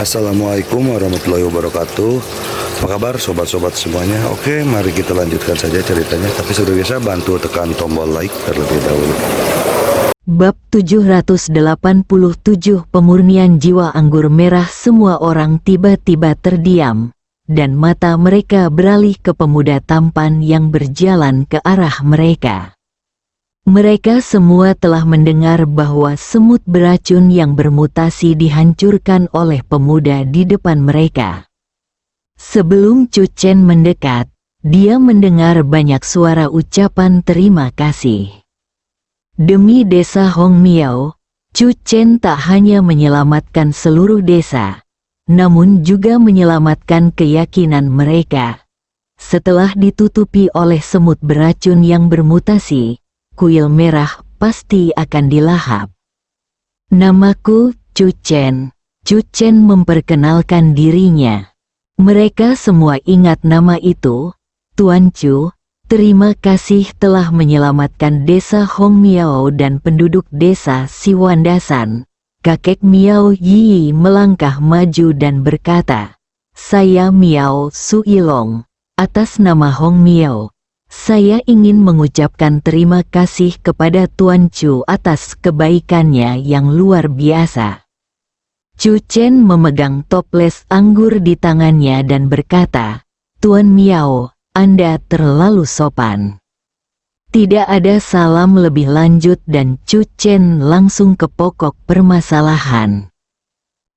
Assalamualaikum warahmatullahi wabarakatuh. Apa kabar sobat-sobat semuanya? Oke, mari kita lanjutkan saja ceritanya. Tapi seperti biasa bantu tekan tombol like terlebih dahulu. Bab 787 Pemurnian Jiwa Anggur Merah. Semua orang tiba-tiba terdiam, dan mata mereka beralih ke pemuda tampan yang berjalan ke arah mereka. Mereka semua telah mendengar bahwa semut beracun yang bermutasi dihancurkan oleh pemuda di depan mereka. Sebelum Chu Chen mendekat, dia mendengar banyak suara ucapan terima kasih. Demi desa Hong Miao, Chu Chen tak hanya menyelamatkan seluruh desa, namun juga menyelamatkan keyakinan mereka. Setelah ditutupi oleh semut beracun yang bermutasi, kuil merah pasti akan dilahap. Namaku Chu Chen. Chu Chen memperkenalkan dirinya. Mereka semua ingat nama itu. Tuan Chu, terima kasih telah menyelamatkan desa Hong Miao dan penduduk desa Siwandasan. Kakek Miao Yi melangkah maju dan berkata, "Saya Miao Suilong. Atas nama Hong Miao, saya ingin mengucapkan terima kasih kepada Tuan Chu atas kebaikannya yang luar biasa." Chu Chen memegang toples anggur di tangannya dan berkata, "Tuan Miao, Anda terlalu sopan." Tidak ada salam lebih lanjut dan Chu Chen langsung ke pokok permasalahan.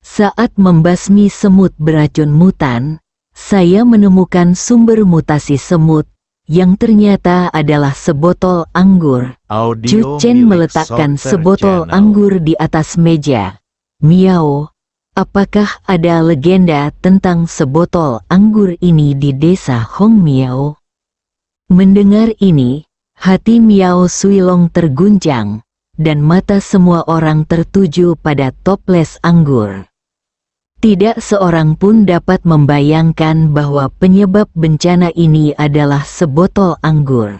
Saat membasmi semut beracun mutan, saya menemukan sumber mutasi semut, yang ternyata adalah sebotol anggur. Chu Chen meletakkan sebotol anggur di atas meja. "Miao, apakah ada legenda tentang sebotol anggur ini di desa Hong Miao?" Mendengar ini, hati Miao Suilong terguncang, dan mata semua orang tertuju pada toples anggur. Tidak seorang pun dapat membayangkan bahwa penyebab bencana ini adalah sebotol anggur.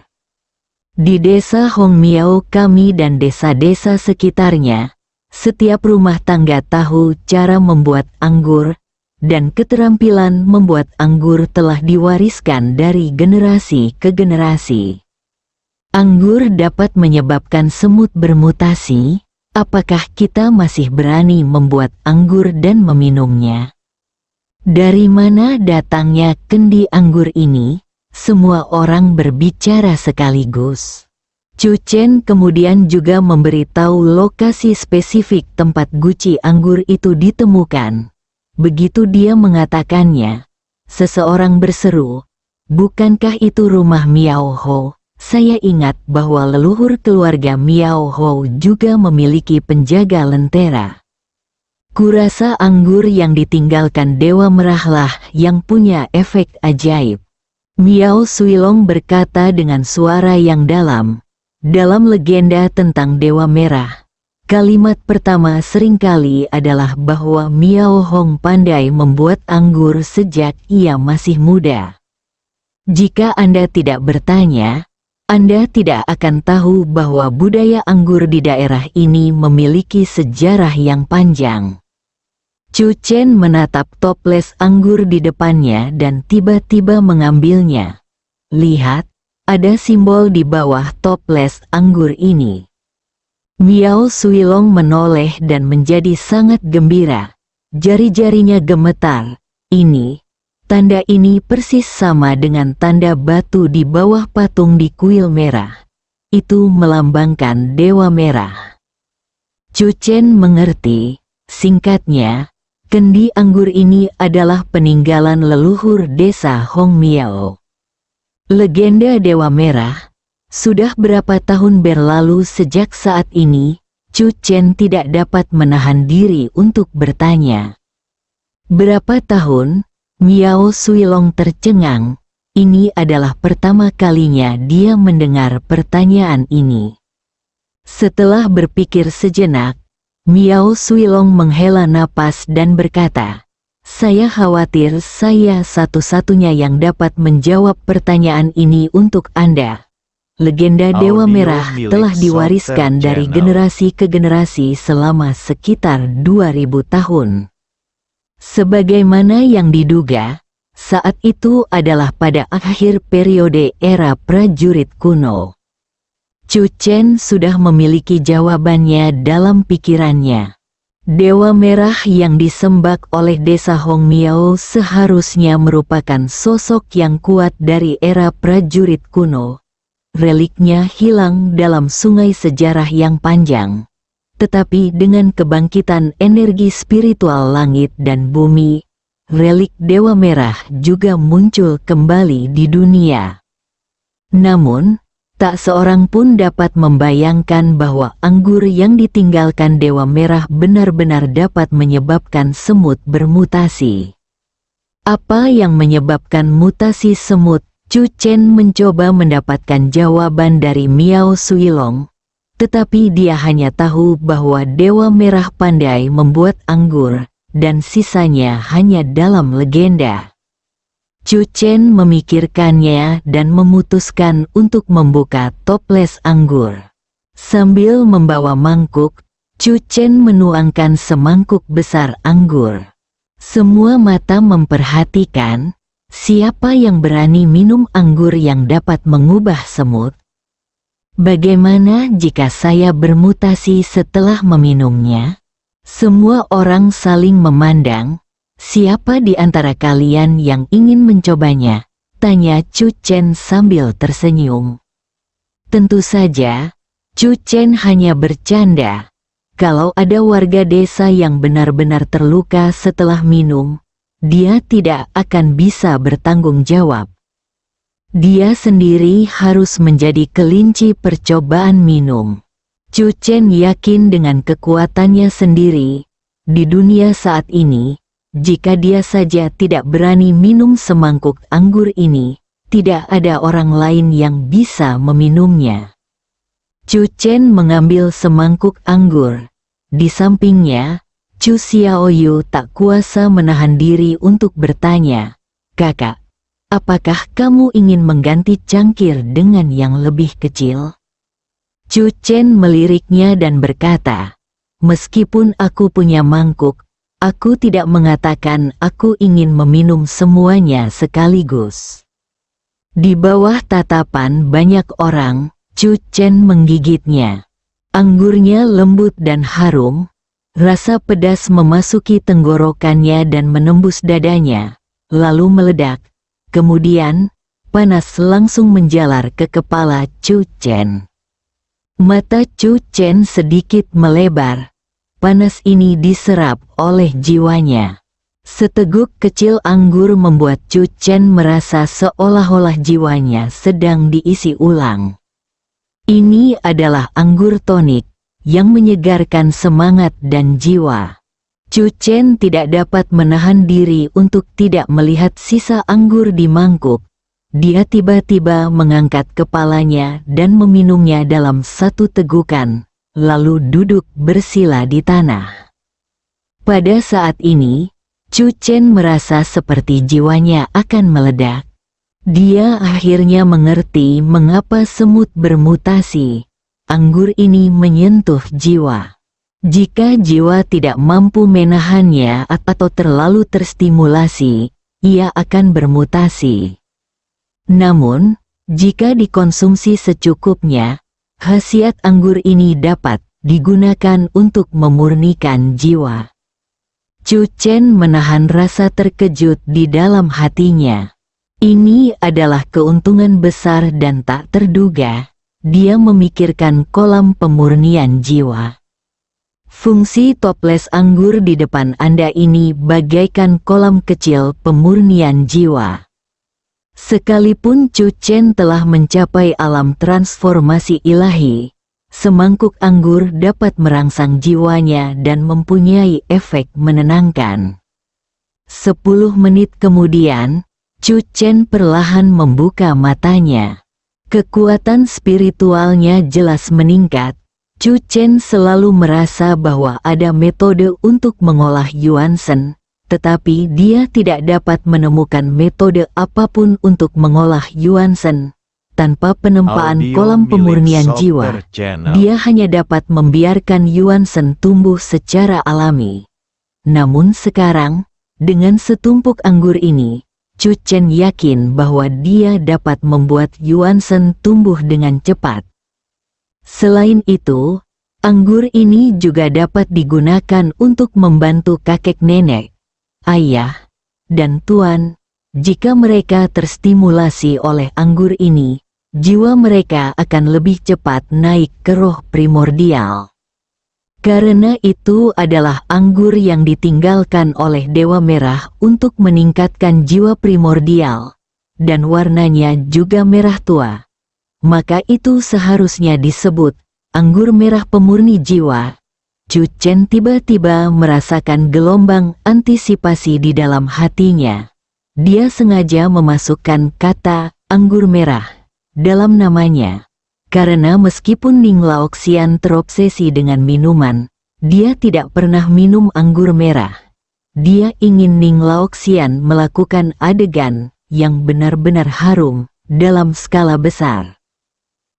Di desa Hong Miao kami dan desa-desa sekitarnya, setiap rumah tangga tahu cara membuat anggur, dan keterampilan membuat anggur telah diwariskan dari generasi ke generasi. Anggur dapat menyebabkan semut bermutasi. Apakah kita masih berani membuat anggur dan meminumnya? Dari mana datangnya kendi anggur ini? Semua orang berbicara sekaligus. Chu Chen kemudian juga memberitahu lokasi spesifik tempat guci anggur itu ditemukan. Begitu dia mengatakannya, seseorang berseru, "Bukankah itu rumah Miao Ho? Saya ingat bahwa leluhur keluarga Miao Ho juga memiliki penjaga lentera. Kurasa anggur yang ditinggalkan Dewa Merahlah yang punya efek ajaib." Miao Suilong berkata dengan suara yang dalam. Dalam legenda tentang Dewa Merah, kalimat pertama seringkali adalah bahwa Miao Hong pandai membuat anggur sejak ia masih muda. Jika Anda tidak bertanya, Anda tidak akan tahu bahwa budaya anggur di daerah ini memiliki sejarah yang panjang. Chu Chen menatap toples anggur di depannya dan tiba-tiba mengambilnya. "Lihat, ada simbol di bawah toples anggur ini." Miao Suilong menoleh dan menjadi sangat gembira. Jari-jarinya gemetar. Tanda ini persis sama dengan tanda batu di bawah patung di kuil merah. Itu melambangkan Dewa Merah. Chu Chen mengerti. Singkatnya, kendi anggur ini adalah peninggalan leluhur desa Hong Miao. Legenda Dewa Merah. Sudah berapa tahun berlalu sejak saat ini, Chu Chen tidak dapat menahan diri untuk bertanya. "Berapa tahun?" Miao Suilong tercengang. Ini adalah pertama kalinya dia mendengar pertanyaan ini. Setelah berpikir sejenak, Miao Suilong menghela napas dan berkata, "Saya khawatir saya satu-satunya yang dapat menjawab pertanyaan ini untuk Anda. Legenda Dewa Merah telah diwariskan dari generasi ke generasi selama sekitar 2000 tahun. Sebagaimana yang diduga, saat itu adalah pada akhir periode era prajurit kuno. Chu Chen sudah memiliki jawabannya dalam pikirannya. Dewa Merah yang disembah oleh desa Hong Miao seharusnya merupakan sosok yang kuat dari era prajurit kuno. Reliknya hilang dalam sungai sejarah yang panjang. Tetapi dengan kebangkitan energi spiritual langit dan bumi, relik Dewa Merah juga muncul kembali di dunia. Namun, tak seorang pun dapat membayangkan bahwa anggur yang ditinggalkan Dewa Merah benar-benar dapat menyebabkan semut bermutasi. Apa yang menyebabkan mutasi semut? Chu Chen mencoba mendapatkan jawaban dari Miao Suilong, tetapi dia hanya tahu bahwa Dewa Merah pandai membuat anggur, dan sisanya hanya dalam legenda. Chu Chen memikirkannya dan memutuskan untuk membuka toples anggur. Sambil membawa mangkuk, Chu Chen menuangkan semangkuk besar anggur. Semua mata memperhatikan, siapa yang berani minum anggur yang dapat mengubah semut? Bagaimana jika saya bermutasi setelah meminumnya? Semua orang saling memandang. Siapa di antara kalian yang ingin mencobanya? Tanya Chu Chen sambil tersenyum. Tentu saja, Chu Chen hanya bercanda. Kalau ada warga desa yang benar-benar terluka setelah minum, dia tidak akan bisa bertanggung jawab. Dia sendiri harus menjadi kelinci percobaan minum. Chu Chen yakin dengan kekuatannya sendiri. Di dunia saat ini, jika dia saja tidak berani minum semangkuk anggur ini, tidak ada orang lain yang bisa meminumnya. Chu Chen mengambil semangkuk anggur. Di sampingnya, Chu Xiaoyu tak kuasa menahan diri untuk bertanya, "Kakak, apakah kamu ingin mengganti cangkir dengan yang lebih kecil?" Chu Chen meliriknya dan berkata, "Meskipun aku punya mangkuk, aku tidak mengatakan aku ingin meminum semuanya sekaligus." Di bawah tatapan banyak orang, Chu Chen menggigitnya. Anggurnya lembut dan harum, rasa pedas memasuki tenggorokannya dan menembus dadanya, lalu meledak. Kemudian, panas langsung menjalar ke kepala Chu Chen. Mata Chu Chen sedikit melebar. Panas ini diserap oleh jiwanya. Seteguk kecil anggur membuat Chu Chen merasa seolah-olah jiwanya sedang diisi ulang. Ini adalah anggur tonik yang menyegarkan semangat dan jiwa. Chu Chen tidak dapat menahan diri untuk tidak melihat sisa anggur di mangkuk. Dia tiba-tiba mengangkat kepalanya dan meminumnya dalam satu tegukan, lalu duduk bersila di tanah. Pada saat ini, Chu Chen merasa seperti jiwanya akan meledak. Dia akhirnya mengerti mengapa semut bermutasi. Anggur ini menyentuh jiwa. Jika jiwa tidak mampu menahannya atau terlalu terstimulasi, ia akan bermutasi. Namun, jika dikonsumsi secukupnya, khasiat anggur ini dapat digunakan untuk memurnikan jiwa. Chu Chen menahan rasa terkejut di dalam hatinya. Ini adalah keuntungan besar dan tak terduga. Dia memikirkan kolam pemurnian jiwa. Fungsi toples anggur di depan Anda ini bagaikan kolam kecil pemurnian jiwa. Sekalipun Chu Chen telah mencapai alam transformasi ilahi, semangkuk anggur dapat merangsang jiwanya dan mempunyai efek menenangkan. 10 menit kemudian, Chu Chen perlahan membuka matanya. Kekuatan spiritualnya jelas meningkat. Chu Chen selalu merasa bahwa ada metode untuk mengolah Yuansen, tetapi dia tidak dapat menemukan metode apapun untuk mengolah Yuansen. Tanpa penempaan kolam pemurnian jiwa, dia hanya dapat membiarkan Yuansen tumbuh secara alami. Namun sekarang, Dengan setumpuk anggur ini, Chu Chen yakin bahwa dia dapat membuat Yuan Shen tumbuh dengan cepat. Selain itu, anggur ini juga dapat digunakan untuk membantu kakek nenek, ayah, dan tuan. Jika mereka terstimulasi oleh anggur ini, jiwa mereka akan lebih cepat naik ke roh primordial. Karena itu adalah anggur yang ditinggalkan oleh Dewa Merah untuk meningkatkan jiwa primordial, dan warnanya juga merah tua. Maka itu seharusnya disebut anggur merah pemurni jiwa. Chu Chen tiba-tiba merasakan gelombang antisipasi di dalam hatinya. Dia sengaja memasukkan kata anggur merah dalam namanya. Karena meskipun Ning Laoxian terobsesi dengan minuman, dia tidak pernah minum anggur merah. Dia ingin Ning Laoxian melakukan adegan yang benar-benar harum dalam skala besar.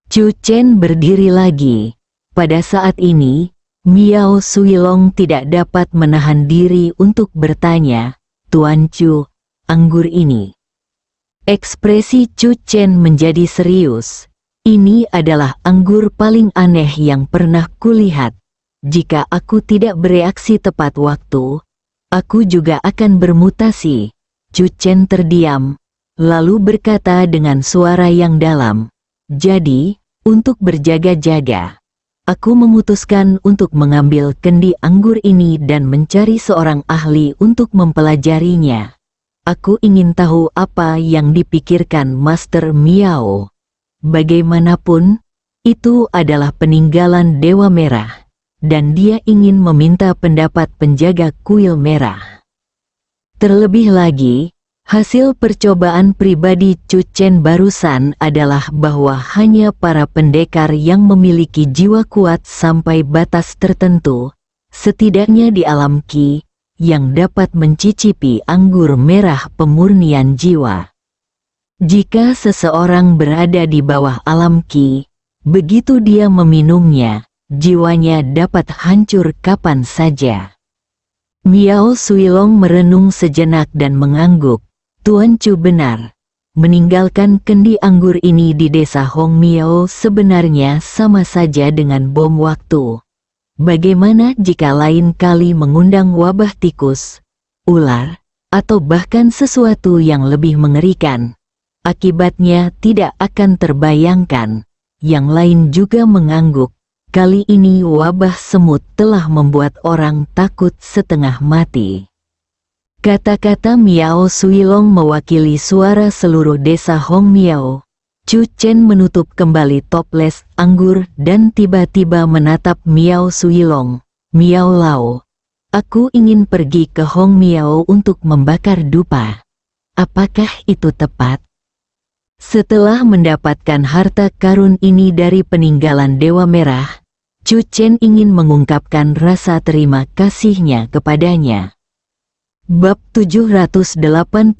Chu Chen berdiri lagi. Pada saat ini, Miao Suilong tidak dapat menahan diri untuk bertanya, "Tuan Chu, anggur ini." Ekspresi Chu Chen menjadi serius. Ini adalah anggur paling aneh yang pernah kulihat. Jika aku tidak bereaksi tepat waktu, aku juga akan bermutasi. Chu Chen terdiam, lalu berkata dengan suara yang dalam, "Jadi, untuk berjaga-jaga, aku memutuskan untuk mengambil kendi anggur ini dan mencari seorang ahli untuk mempelajarinya. Aku ingin tahu apa yang dipikirkan Master Miao. Bagaimanapun, itu adalah peninggalan Dewa Merah, dan dia ingin meminta pendapat penjaga kuil merah." Terlebih lagi, hasil percobaan pribadi Chu Chen barusan adalah bahwa hanya para pendekar yang memiliki jiwa kuat sampai batas tertentu, setidaknya di alam Qi, yang dapat mencicipi anggur merah pemurnian jiwa. Jika seseorang berada di bawah alam Qi, begitu dia meminumnya, jiwanya dapat hancur kapan saja. Miao Suilong merenung sejenak dan mengangguk. Tuan Chu benar. Meninggalkan kendi anggur ini di desa Hong Miao sebenarnya sama saja dengan bom waktu. Bagaimana jika lain kali mengundang wabah tikus, ular, atau bahkan sesuatu yang lebih mengerikan? Akibatnya tidak akan terbayangkan. Yang lain juga mengangguk. Kali ini wabah semut telah membuat orang takut setengah mati. Kata-kata Miao Suilong mewakili suara seluruh desa Hong Miao. Chu Chen menutup kembali toples anggur dan tiba-tiba menatap Miao Suilong. "Miao Lao, aku ingin pergi ke Hong Miao untuk membakar dupa. Apakah itu tepat?" Setelah mendapatkan harta karun ini dari peninggalan Dewa Merah, Chu Chen ingin mengungkapkan rasa terima kasihnya kepadanya. Bab 788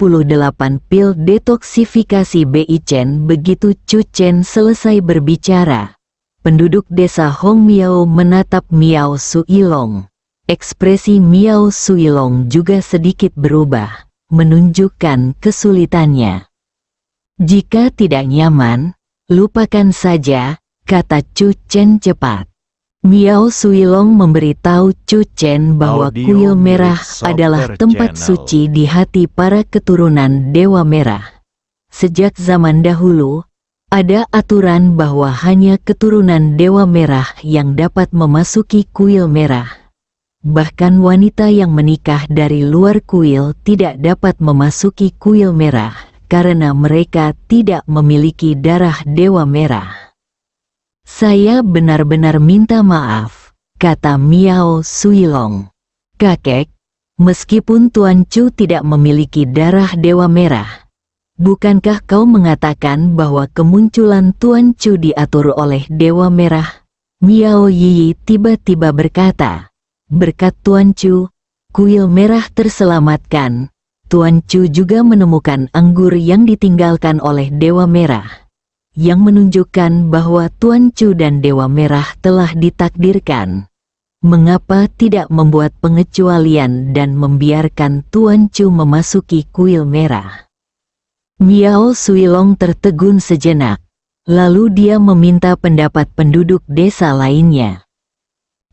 Pil Detoksifikasi Bei Chen. Begitu Chu Chen selesai berbicara, penduduk desa Hong Miao menatap Miao Suilong. Ekspresi Miao Suilong juga sedikit berubah, menunjukkan kesulitannya. "Jika tidak nyaman, lupakan saja," kata Chu Chen cepat. Miao Suilong memberitahu Chu Chen bahwa kuil merah adalah tempat suci di hati para keturunan Dewa Merah. Sejak zaman dahulu, ada aturan bahwa hanya keturunan Dewa Merah yang dapat memasuki kuil merah. Bahkan wanita yang menikah dari luar kuil tidak dapat memasuki kuil merah, karena mereka tidak memiliki darah Dewa Merah. "Saya benar-benar minta maaf," kata Miao Suilong. "Kakek, meskipun Tuan Chu tidak memiliki darah Dewa Merah, bukankah kau mengatakan bahwa kemunculan Tuan Chu diatur oleh Dewa Merah?" Miao Yi tiba-tiba berkata, "Berkat Tuan Chu, kuil merah terselamatkan. Tuan Chu juga menemukan anggur yang ditinggalkan oleh Dewa Merah, yang menunjukkan bahwa Tuan Chu dan Dewa Merah telah ditakdirkan." mengapa tidak membuat pengecualian dan membiarkan Tuan Chu memasuki kuil merah? Miao Suilong tertegun sejenak, lalu dia meminta pendapat penduduk desa lainnya.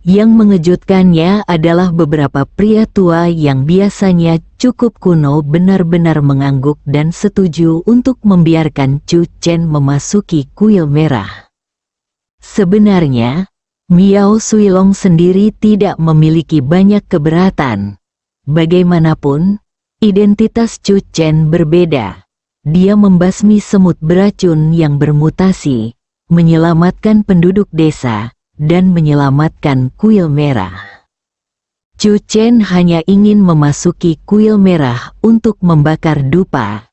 Yang mengejutkannya adalah beberapa pria tua yang biasanya cukup kuno benar-benar mengangguk dan setuju untuk membiarkan Chu Chen memasuki kuil merah. Sebenarnya, Miao Suilong sendiri tidak memiliki banyak keberatan. Bagaimanapun, identitas Chu Chen berbeda. Dia membasmi semut beracun yang bermutasi, menyelamatkan penduduk desa, dan menyelamatkan kuil merah. Chu Chen hanya ingin memasuki kuil merah untuk membakar dupa.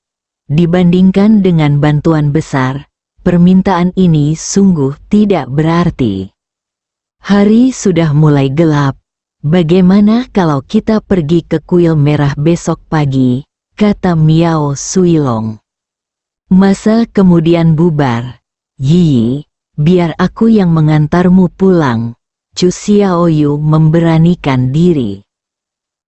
Dibandingkan dengan bantuan besar, permintaan ini sungguh tidak berarti. Hari sudah mulai gelap. Bagaimana kalau kita pergi ke kuil merah besok pagi, kata Miao Suilong. Masa kemudian bubar. Yi, biar aku yang mengantarmu pulang. Chu Xiaoyu memberanikan diri.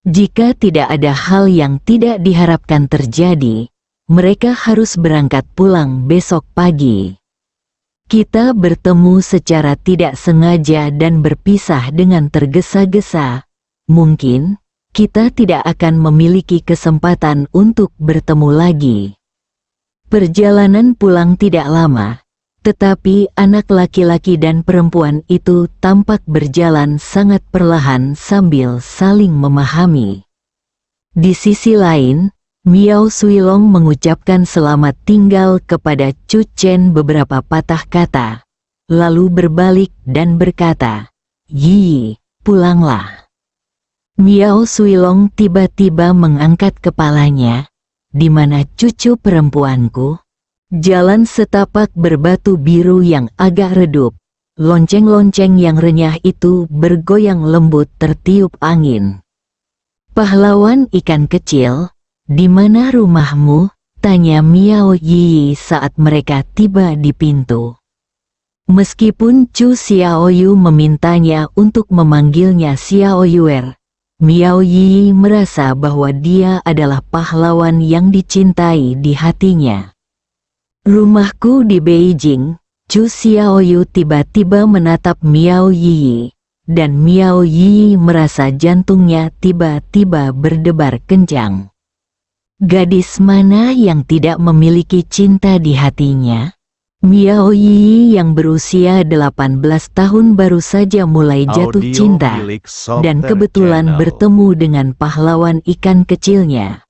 Jika tidak ada hal yang tidak diharapkan terjadi, mereka harus berangkat pulang besok pagi. Kita bertemu secara tidak sengaja dan berpisah dengan tergesa-gesa. Mungkin kita tidak akan memiliki kesempatan untuk bertemu lagi. Perjalanan pulang tidak lama, tetapi anak laki-laki dan perempuan itu tampak berjalan sangat perlahan sambil saling memahami. Di sisi lain, Miao Suilong mengucapkan selamat tinggal kepada Chu Chen beberapa patah kata, lalu berbalik dan berkata, "Yi, pulanglah." Miao Suilong tiba-tiba mengangkat kepalanya. "Di mana cucu perempuanku?" Jalan setapak berbatu biru yang agak redup. Lonceng-lonceng yang renyah itu bergoyang lembut tertiup angin. "Pahlawan ikan kecil, di mana rumahmu?" tanya Miao Yi saat mereka tiba di pintu. Meskipun Chu Xiaoyu memintanya untuk memanggilnya Xiaoyuer, Miao Yi merasa bahwa dia adalah pahlawan yang dicintai di hatinya. "Rumahku di Beijing." Chu Xiaoyu tiba-tiba menatap Miao Yi, dan Miao Yi merasa jantungnya tiba-tiba berdebar kencang. Gadis mana yang tidak memiliki cinta di hatinya? Miao Yi yang berusia 18 tahun baru saja mulai jatuh cinta, dan kebetulan bertemu dengan pahlawan ikan kecilnya.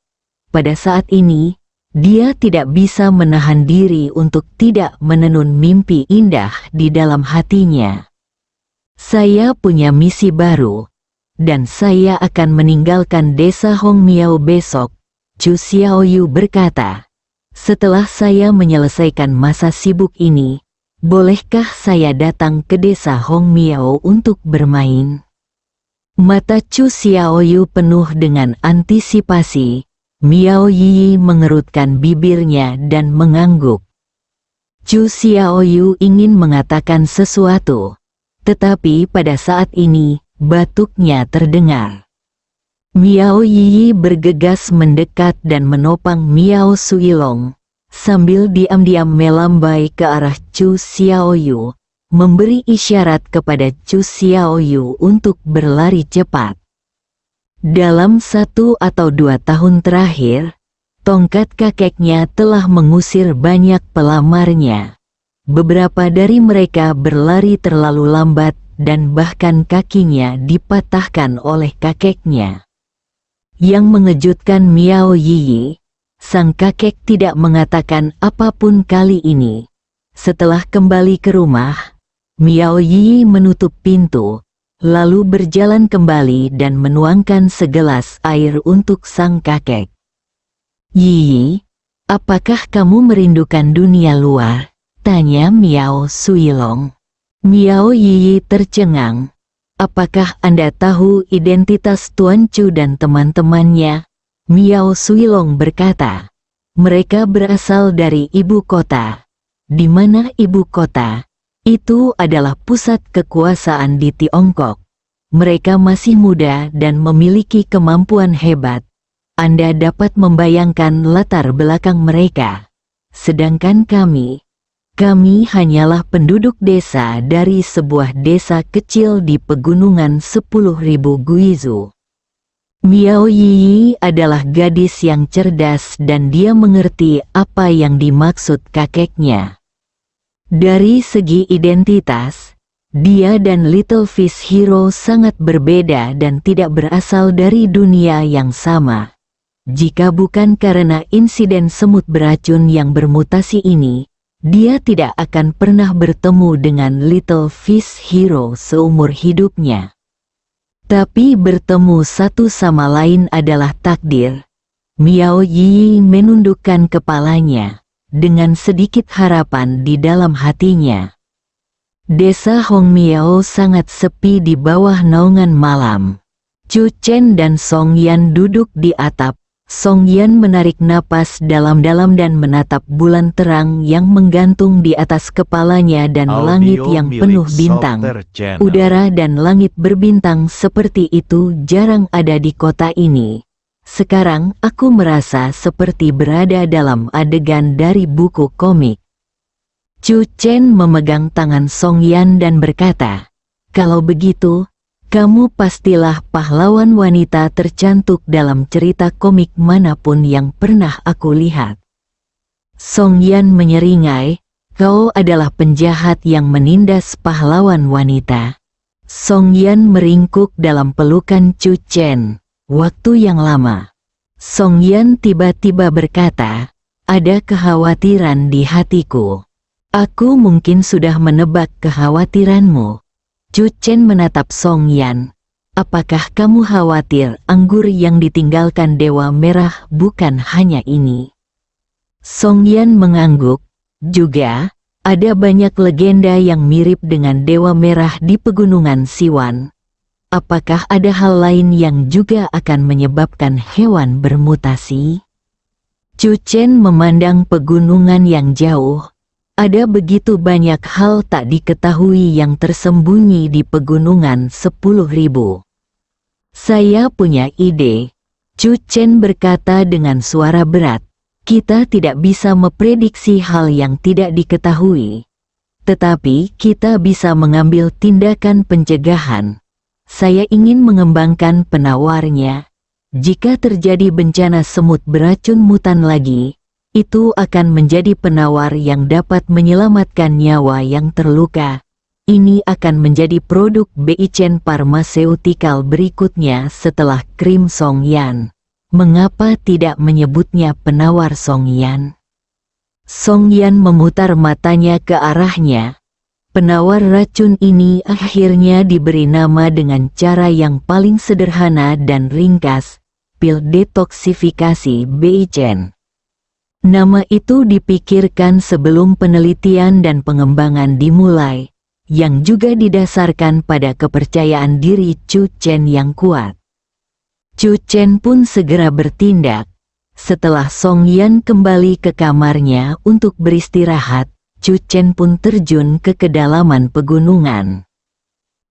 Pada saat ini, dia tidak bisa menahan diri untuk tidak menenun mimpi indah di dalam hatinya. "Saya punya misi baru, dan saya akan meninggalkan desa Hong Miao besok," Chu Xiaoyu berkata. "Setelah saya menyelesaikan masa sibuk ini, bolehkah saya datang ke desa Hong Miao untuk bermain?" Mata Chu Xiaoyu penuh dengan antisipasi. Miao Yi mengerutkan bibirnya dan mengangguk. Chu Xiaoyu ingin mengatakan sesuatu, tetapi pada saat ini, batuknya terdengar. Miao Yi bergegas mendekat dan menopang Miao Suilong, sambil diam-diam melambai ke arah Chu Xiaoyu, memberi isyarat kepada Chu Xiaoyu untuk berlari cepat. Dalam 1 atau 2 tahun terakhir, tongkat kakeknya telah mengusir banyak pelamarnya. Beberapa dari mereka berlari terlalu lambat dan bahkan kakinya dipatahkan oleh kakeknya. Yang mengejutkan Miao Yi, sang kakek tidak mengatakan apapun kali ini. Setelah kembali ke rumah, Miao Yi menutup pintu, lalu berjalan kembali dan menuangkan segelas air untuk sang kakek. "Yi, apakah kamu merindukan dunia luar?" tanya Miao Suilong. Miao Yi tercengang. "Apakah Anda tahu identitas Tuan Chu dan teman-temannya?" Miao Suilong berkata. "Mereka berasal dari ibu kota." "Di mana ibu kota?" "Itu adalah pusat kekuasaan di Tiongkok. mereka masih muda dan memiliki kemampuan hebat. Anda dapat membayangkan latar belakang mereka. Sedangkan kami hanyalah penduduk desa dari sebuah desa kecil di pegunungan 10.000 guizu. Miao Yi adalah gadis yang cerdas dan dia mengerti apa yang dimaksud kakeknya. Dari segi identitas, dia dan Little Fish Hero sangat berbeda dan tidak berasal dari dunia yang sama. Jika bukan karena insiden semut beracun yang bermutasi ini, dia tidak akan pernah bertemu dengan Little Fish Hero seumur hidupnya. Tapi bertemu satu sama lain adalah takdir. Miao Yi menundukkan kepalanya, dengan sedikit harapan di dalam hatinya. Desa Hong Miao sangat sepi di bawah naungan malam. Chu Chen dan Song Yan duduk di atap. Song Yan menarik napas dalam-dalam dan menatap bulan terang yang menggantung di atas kepalanya dan langit yang penuh bintang. Udara dan langit berbintang seperti itu jarang ada di kota ini. Sekarang aku merasa seperti berada dalam adegan dari buku komik. Chu Chen memegang tangan Song Yan dan berkata, "Kalau begitu, kamu pastilah pahlawan wanita tercantik dalam cerita komik manapun yang pernah aku lihat." Song Yan menyeringai, "Kau adalah penjahat yang menindas pahlawan wanita." Song Yan meringkuk dalam pelukan Chu Chen. Waktu yang lama. Song Yan tiba-tiba berkata, "Ada kekhawatiran di hatiku. Aku mungkin sudah menebak kekhawatiranmu." Chu Chen menatap Song Yan. "Apakah kamu khawatir anggur yang ditinggalkan Dewa Merah bukan hanya ini?" Song Yan mengangguk. "Juga, ada banyak legenda yang mirip dengan Dewa Merah di pegunungan Siwan. Apakah ada hal lain yang juga akan menyebabkan hewan bermutasi?" Chu Chen memandang pegunungan yang jauh. Ada begitu banyak hal tak diketahui yang tersembunyi di pegunungan 10.000. "Saya punya ide," Chu Chen berkata dengan suara berat. "Kita tidak bisa memprediksi hal yang tidak diketahui. Tetapi kita bisa mengambil tindakan pencegahan. Saya ingin mengembangkan penawarnya. Jika terjadi bencana semut beracun mutan lagi, itu akan menjadi penawar yang dapat menyelamatkan nyawa yang terluka. Ini akan menjadi produk Beichen Pharmaceutical berikutnya setelah krim Song Yan. Mengapa tidak menyebutnya penawar Song Yan?" Song Yan memutar matanya ke arahnya. Penawar racun ini akhirnya diberi nama dengan cara yang paling sederhana dan ringkas, pil detoksifikasi Beichen. Nama itu dipikirkan sebelum penelitian dan pengembangan dimulai, yang juga didasarkan pada kepercayaan diri Chu Chen yang kuat. Chu Chen pun segera bertindak. Setelah Song Yan kembali ke kamarnya untuk beristirahat, Chu Chen pun terjun ke kedalaman pegunungan.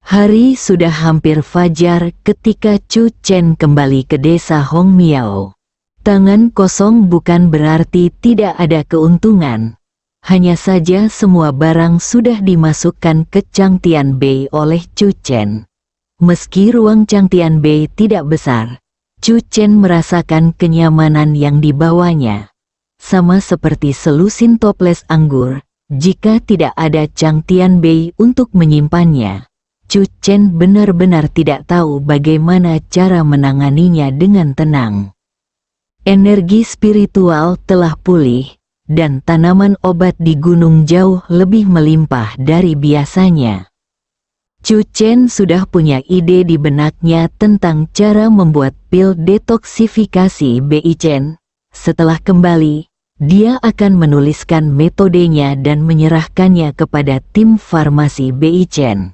Hari sudah hampir fajar ketika Chu Chen kembali ke desa Hong Miao. Tangan kosong bukan berarti tidak ada keuntungan. Hanya saja semua barang sudah dimasukkan ke Changtian Bay oleh Chu Chen. Meski ruang Changtian Bay tidak besar, Chu Chen merasakan kenyamanan yang dibawanya. Sama seperti selusin toples anggur, jika tidak ada Changtian Bay untuk menyimpannya, Chu Chen benar-benar tidak tahu bagaimana cara menanganinya dengan tenang. Energi spiritual telah pulih, dan tanaman obat di gunung jauh lebih melimpah dari biasanya. Chu Chen sudah punya ide di benaknya tentang cara membuat pil detoksifikasi Beichen. Setelah kembali, dia akan menuliskan metodenya dan menyerahkannya kepada tim farmasi Beichen.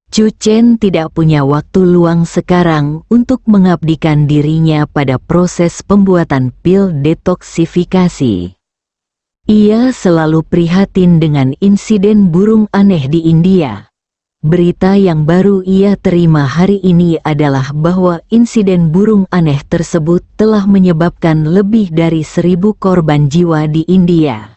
Chu Chen tidak punya waktu luang sekarang untuk mengabdikan dirinya pada proses pembuatan pil detoksifikasi. Ia selalu prihatin dengan insiden burung aneh di India. Berita yang baru ia terima hari ini adalah bahwa insiden burung aneh tersebut telah menyebabkan lebih dari 1.000 korban jiwa di India.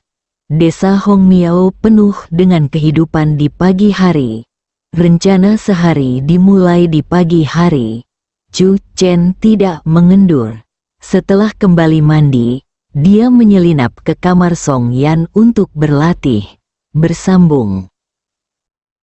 Desa Hongmiao penuh dengan kehidupan di pagi hari. Rencana sehari dimulai di pagi hari. Chu Chen tidak mengendur. Setelah kembali mandi, dia menyelinap ke kamar Song Yan untuk berlatih. Bersambung.